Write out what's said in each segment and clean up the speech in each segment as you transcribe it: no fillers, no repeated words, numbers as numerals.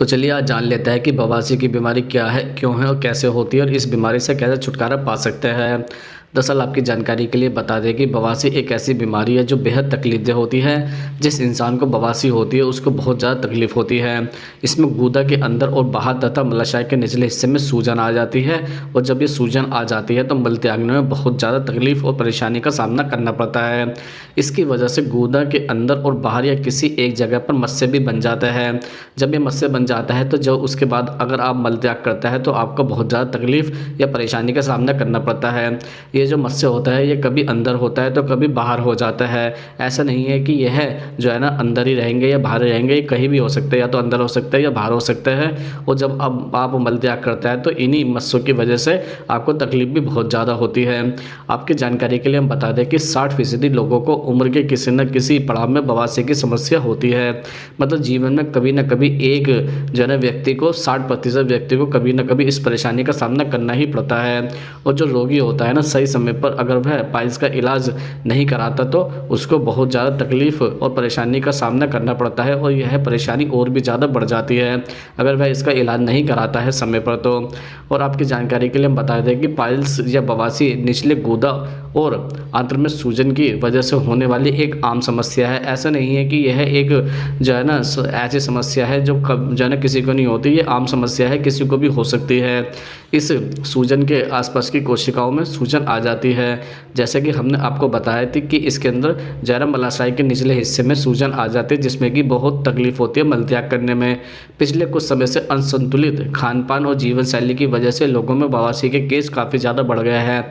तो चलिए आज जान लेते हैं कि बवासीर की बीमारी क्या है, क्यों है और कैसे होती है और इस बीमारी से कैसे छुटकारा पा सकते हैं। दरअसल आपकी जानकारी के लिए बता दें कि बवासीर एक ऐसी बीमारी है जो बेहद तकलीफदेह होती है। जिस इंसान को बवासीर होती है उसको बहुत ज़्यादा तकलीफ होती है। इसमें गुदा के अंदर और बाहर तथा मूत्राशय के निचले हिस्से में सूजन आ जाती है और जब ये सूजन आ जाती है तो मल त्यागने में बहुत ज़्यादा तकलीफ और परेशानी का सामना करना पड़ता है। इसकी वजह से गुदा के अंदर और बाहर या किसी एक जगह पर मस्से भी बन जाता है। जब ये मस्से बन जाता है तो जो उसके बाद अगर आप मल त्याग करते हैं तो आपको बहुत ज़्यादा तकलीफ या परेशानी का सामना करना पड़ता है। ये जो मत्स्य होता है ये कभी अंदर होता है तो कभी बाहर हो जाता है। ऐसा नहीं है कि यह जो है ना अंदर ही रहेंगे या बाहर रहेंगे, ये कहीं भी हो सकते हैं, या तो अंदर हो सकता है या बाहर हो सकते हैं। और जब अब आप मल त्याग करते हैं तो इन्हीं मत्स्यों की वजह से आपको तकलीफ भी बहुत ज़्यादा होती है। आपकी जानकारी के लिए हम बता दें कि 60% लोगों को उम्र के किसी न किसी पड़ाव में बवासीर की समस्या होती है। मतलब जीवन में कभी न कभी एक जो है ना व्यक्ति को 60% व्यक्ति को कभी न कभी इस परेशानी का सामना करना ही पड़ता है। और जो रोगी होता है ना सही समय पर अगर वह पाइल्स का इलाज नहीं कराता तो उसको बहुत ज़्यादा तकलीफ और परेशानी का सामना करना पड़ता है और यह परेशानी और भी ज़्यादा बढ़ जाती है अगर वह इसका इलाज नहीं कराता है समय पर तो। और आपकी जानकारी के लिए हम बता दें कि पाइल्स या बवासीर निचले गुदा और आंत्र में सूजन की वजह से होने वाली एक आम समस्या है। ऐसा नहीं है कि यह एक जो है ना ऐसी समस्या है जो जो है ना किसी को नहीं होती, ये आम समस्या है, किसी को भी हो सकती है। इस सूजन के आसपास की कोशिकाओं में सूजन आ जाती है। जैसे कि हमने आपको बताया थी कि इसके अंदर जो है ना मूत्राशय के निचले हिस्से में सूजन आ जाती है जिसमें कि बहुत तकलीफ होती है मल त्याग करने में। पिछले कुछ समय से असंतुलित खान पान और जीवन शैली की वजह से लोगों में बवासीर के केस काफ़ी ज़्यादा बढ़ गए हैं।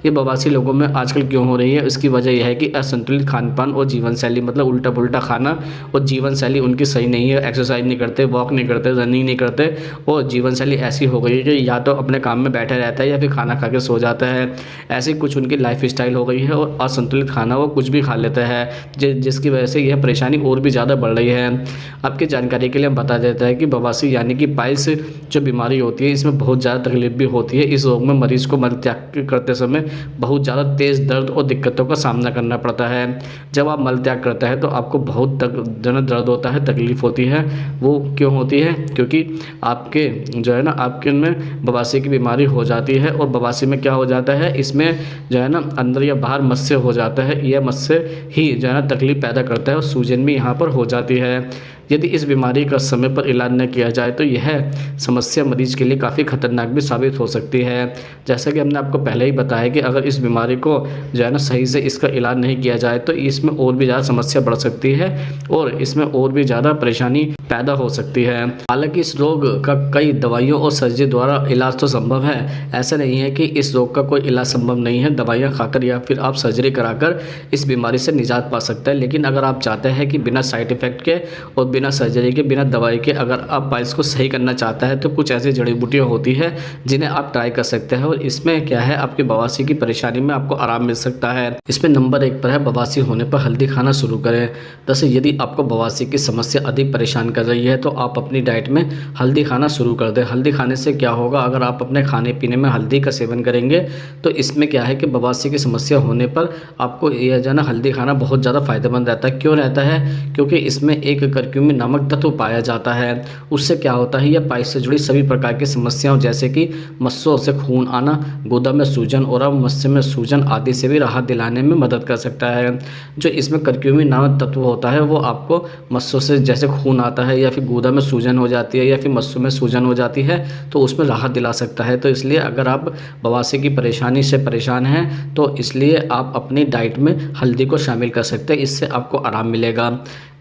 ये बवासीर लोगों में आजकल क्यों हो रही है, इसकी वजह यह है कि असंतुलित खान पान और जीवन शैली, मतलब उल्टा पुल्टा खाना और जीवन शैली उनकी सही नहीं है। एक्सरसाइज नहीं करते, वॉक नहीं करते, रनिंग नहीं करते और जीवन शैली ऐसी हो गई है कि या तो अपने काम में बैठे रहता है या फिर खाना खा के सो जाता है। ऐसी कुछ उनकी लाइफ स्टाइल हो गई है और असंतुलित खाना वो कुछ भी खा लेता है जिसकी वजह से यह परेशानी और भी ज़्यादा बढ़ रही है। आपकी जानकारी के लिए हम बता देते हैं कि बवासीर यानी कि पाइल्स जो बीमारी होती है इसमें बहुत ज़्यादा तकलीफ भी होती है। इस रोग में मरीज को मल त्याग करते समय बहुत ज़्यादा तेज़ दर्द और दिक्कतों का सामना करना पड़ता है। जब आप मल त्याग करते हैं तो आपको बहुत दर्द होता है, तकलीफ होती है। वो क्यों होती है? क्योंकि आपके जो है ना आपके में बवासीर की बीमारी हो जाती है और बवासीर में क्या हो जाता है, इसमें जो है ना अंदर या बाहर मस्से हो जाता है। यह मस्से ही जो है ना तकलीफ पैदा करता है और सूजन भी यहाँ पर हो जाती है। यदि इस बीमारी का समय पर इलाज न किया जाए तो यह समस्या मरीज के लिए काफ़ी खतरनाक भी साबित हो सकती है। जैसा कि हमने आपको पहले ही बताया कि अगर इस बीमारी को जो है ना सही से इसका इलाज नहीं किया जाए तो इसमें और भी ज़्यादा समस्या बढ़ सकती है और इसमें और भी ज़्यादा परेशानी पैदा हो सकती है। हालांकि इस रोग का कई दवाइयों और सर्जरी द्वारा इलाज तो संभव है। ऐसा नहीं है कि इस रोग का कोई इलाज संभव नहीं है। दवाइयाँ खाकर या फिर आप सर्जरी कराकर इस बीमारी से निजात पा सकते हैं। लेकिन अगर आप चाहते हैं कि बिना साइड इफ़ेक्ट के और बिना सर्जरी के, बिना दवाई के अगर आप पाइल्स को सही करना चाहते हैं तो कुछ ऐसी जड़ी बूटियाँ होती है जिन्हें आप ट्राई कर सकते हैं और इसमें क्या है आपकी बवासीर की परेशानी में आपको आराम मिल सकता है। इसमें नंबर 1 पर है बवासीर होने पर हल्दी खाना शुरू करें। जैसे यदि आपको बवासीर की समस्या अधिक परेशान कर रही है तो आप अपनी डाइट में हल्दी खाना शुरू कर दें। हल्दी खाने से क्या होगा, अगर आप अपने खाने पीने में हल्दी का सेवन करेंगे तो इसमें क्या है कि बवासीर की समस्या होने पर आपको यह जो है ना हल्दी खाना बहुत ज़्यादा फायदेमंद रहता है। क्यों रहता है? क्योंकि इसमें एक करक्यूमिन नामक तत्व पाया जाता है। उससे क्या होता है, यह पाइल्स से जुड़ी सभी प्रकार की समस्याओं जैसे कि मस्सों से खून आना, गुदा में सूजन और मस्से में सूजन आदि से भी राहत दिलाने में मदद कर सकता है। जो इसमें करक्यूमिन नामक तत्व होता है वो आपको मस्सों से जैसे खून आता है या फिर गुदा में सूजन हो जाती है या फिर मस्सों में सूजन हो जाती है तो उसमें राहत दिला सकता है। तो इसलिए अगर आप बवासीर की परेशानी से परेशान हैं तो इसलिए आप अपनी डाइट में हल्दी को शामिल कर सकते हैं, इससे आपको आराम मिलेगा।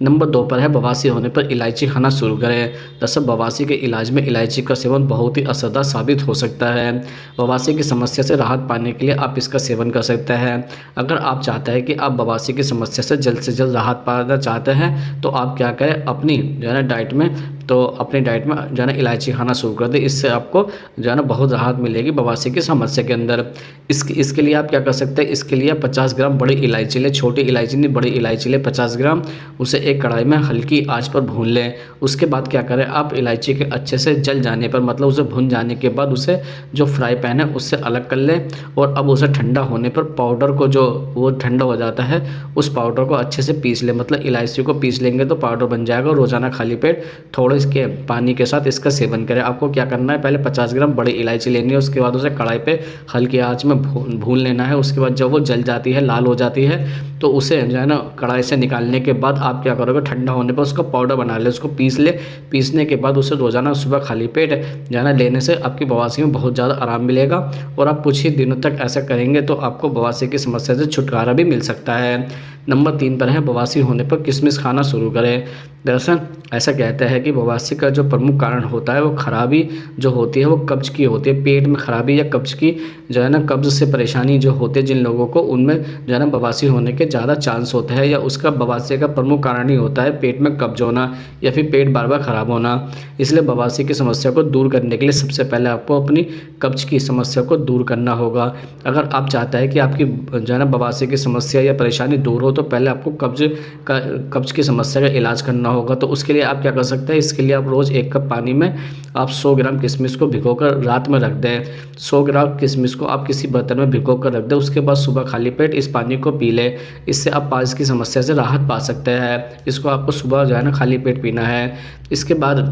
नंबर 2 पर है बवासीर होने पर इलायची खाना शुरू करें। दरअसल बवासीर के इलाज में इलायची का सेवन बहुत ही असरदार साबित हो सकता है। बवासीर की समस्या से राहत पाने के लिए आप इसका सेवन कर सकते हैं। अगर आप चाहते हैं कि आप बवासीर की समस्या से जल्द राहत पाना चाहते हैं तो आप क्या करें, अपनी जो है ना डाइट में जो है ना इलायची खाना शुरू कर दें। इससे आपको जो है ना बहुत राहत मिलेगी बवासीर की समस्या के अंदर। इसके लिए आप क्या कर सकते हैं, इसके लिए 50 ग्राम बड़ी इलायची लें, छोटी इलायची नहीं बड़ी इलायची लें 50 ग्राम, उसे एक कढ़ाई में हल्की आंच पर भून लें। उसके बाद क्या करें, आप इलायची के अच्छे से जल जाने पर, मतलब उसे भून जाने के बाद उसे जो फ्राई पैन है उससे अलग कर लें और अब उसे ठंडा होने पर पाउडर को, जो वो ठंडा हो जाता है उस पाउडर को अच्छे से पीस लें। मतलब इलायची को पीस लेंगे तो पाउडर बन जाएगा और रोज़ाना खाली पेट थोड़े और इसके पानी के साथ इसका सेवन करें। आपको क्या करना है, पहले 50 ग्राम बड़ी इलायची लेनी है, उसके बाद उसे कढ़ाई पे हल्की आंच में भून लेना है। उसके बाद जब वो जल जाती है, लाल हो जाती है, तो उसे जो है ना कढ़ाई से निकालने के बाद आप क्या करोगे, ठंडा होने पर उसका पाउडर बना ले, उसको पीस ले। पीसने के बाद उसे रोज़ाना सुबह खाली पेट जो है ना लेने से आपकी बवासीर में बहुत ज़्यादा आराम मिलेगा। और आप कुछ ही दिनों तक ऐसा करेंगे तो आपको बवासीर की समस्या से छुटकारा भी मिल सकता है। नंबर 3 पर है, बवासीर होने पर किशमिश खाना शुरू करें। दरअसल ऐसा कहता है कि बवासीर का जो प्रमुख कारण होता है वो खराबी जो होती है वो कब्ज़ की होती है। पेट में खराबी या कब्ज़ की जो है ना, कब्ज़ से परेशानी जो होती है जिन लोगों को, उनमें जो है ना बवासीर होने के ज़्यादा चांस होते हैं, या उसका बवासीर का प्रमुख कारण ही होता है पेट में कब्ज़ होना या फिर पेट बार बार ख़राब होना। इसलिए बवासीर की समस्या को दूर करने के लिए सबसे पहले आपको अपनी कब्ज़ की समस्या को दूर करना होगा। अगर आप चाहते हैं कि आपकी जो है ना बवासीर की समस्या या परेशानी दूर हो, तो पहले आपको कब्ज़ की समस्या का इलाज करना होगा। तो उसके लिए आप क्या कर सकते हैं, इसके लिए आप रोज़ 1 कप पानी में आप 100 ग्राम किशमिश को भिगोकर रात में रख दें। 100 ग्राम किशमिश को आप किसी बर्तन में भिगोकर रख दें, उसके बाद सुबह खाली पेट इस पानी को पी लें। इससे आप पास की समस्या से राहत पा सकते हैं। इसको आपको सुबह जो है ना खाली पेट पीना है। इसके बाद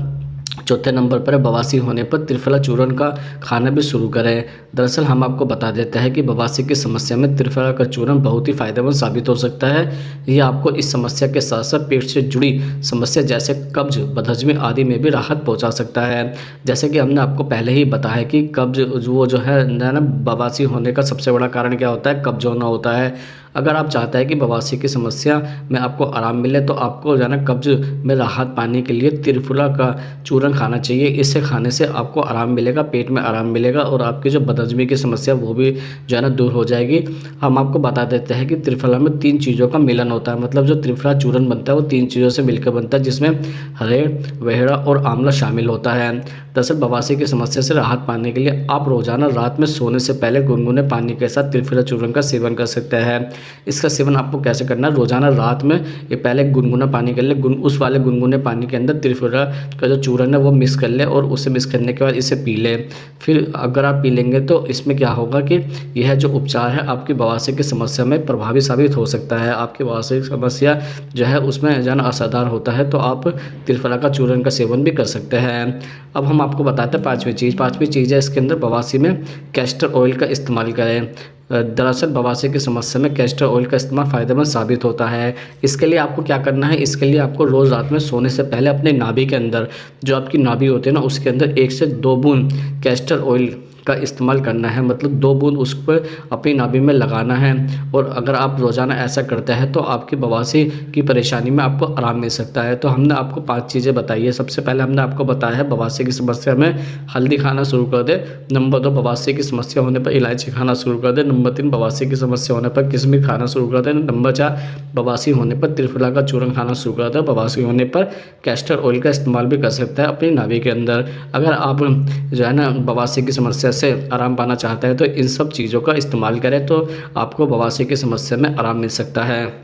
चौथे नंबर पर बवासीर होने पर त्रिफला चूर्ण का खाना भी शुरू करें। दरअसल हम आपको बता देते हैं कि बवासीर की समस्या में त्रिफला का चूर्ण बहुत ही फ़ायदेमंद साबित हो सकता है। ये आपको इस समस्या के साथ साथ पेट से जुड़ी समस्या जैसे कब्ज, बदहजमी आदि में भी राहत पहुंचा सकता है। जैसे कि हमने आपको पहले ही बताया कि कब्ज वो जो है ना, बवासीर होने का सबसे बड़ा कारण क्या होता है, कब्ज होना होता है। अगर आप चाहते हैं कि बवासीर की समस्या में आपको आराम मिले, तो आपको जो है ना कब्ज में राहत पाने के लिए त्रिफला का चूर्ण खाना चाहिए। इसे खाने से आपको आराम मिलेगा, पेट में आराम मिलेगा और आपकी जो बदहजमी की समस्या वो भी जो है ना दूर हो जाएगी। हम आपको बता देते हैं कि त्रिफला में 3 चीज़ों का मिलन होता है, मतलब जो त्रिफला चूर्ण बनता है वो 3 चीज़ों से मिलकर बनता है, जिसमें हरे, वहेड़ा और आंवला शामिल होता है। दरअसल बवासीर की समस्या से राहत पाने के लिए आप रोज़ाना रात में सोने से पहले गुनगुने पानी के साथ त्रिफला चूर्ण का सेवन कर सकते हैं। इसका सेवन आपको कैसे करना है, रोज़ाना रात में ये पहले गुनगुना पानी कर ले, उस वाले गुनगुने पानी के अंदर त्रिफला का जो चूर्ण है वो मिक्स कर ले और उसे मिक्स करने के बाद इसे पी ले। फिर अगर आप पी लेंगे तो इसमें क्या होगा कि यह जो उपचार है आपकी बवासीर की समस्या में प्रभावी साबित हो सकता है। आपकी बवासीर की समस्या जो है उसमें जो है असरदार होता है, तो आप त्रिफला का चूर्ण का सेवन भी कर सकते हैं। अब हम आपको बताते हैं पाँचवीं चीज़ है इसके अंदर, बवासीर में कैस्टर ऑयल का इस्तेमाल करें। दरअसल बवासीर की समस्या में कैस्टर ऑयल का इस्तेमाल फ़ायदेमंद साबित होता है। इसके लिए आपको क्या करना है, इसके लिए आपको रोज़ रात में सोने से पहले अपने नाभि के अंदर, जो आपकी नाभि होती है ना, उसके अंदर 1 से 2 बूंद कैस्टर ऑयल का इस्तेमाल करना है, मतलब 2 बूंद उस पर अपनी नाभि में लगाना है। और अगर आप रोज़ाना ऐसा करते हैं तो आपकी बवासीर की परेशानी में आपको आराम मिल सकता है। तो हमने आपको 5 चीज़ें बताई है। सबसे पहले हमने आपको बताया है बवासीर की समस्या में हल्दी खाना शुरू कर दे। नंबर 2, बवासीर की समस्या होने पर इलायची खाना शुरू कर दे। नंबर 3, बवासीर की समस्या होने पर किशमिश खाना शुरू कर दे। नंबर 4, बवासीर होने पर त्रिफला का चूर्ण खाना शुरू कर दे। बवासीर होने पर कैस्टर ऑयल का इस्तेमाल भी कर सकता है अपनी नाभि के अंदर। अगर आप जो है ना बवासीर की समस्या से आराम पाना चाहते हैं तो इन सब चीज़ों का इस्तेमाल करें, तो आपको बवासीर की समस्या में आराम मिल सकता है।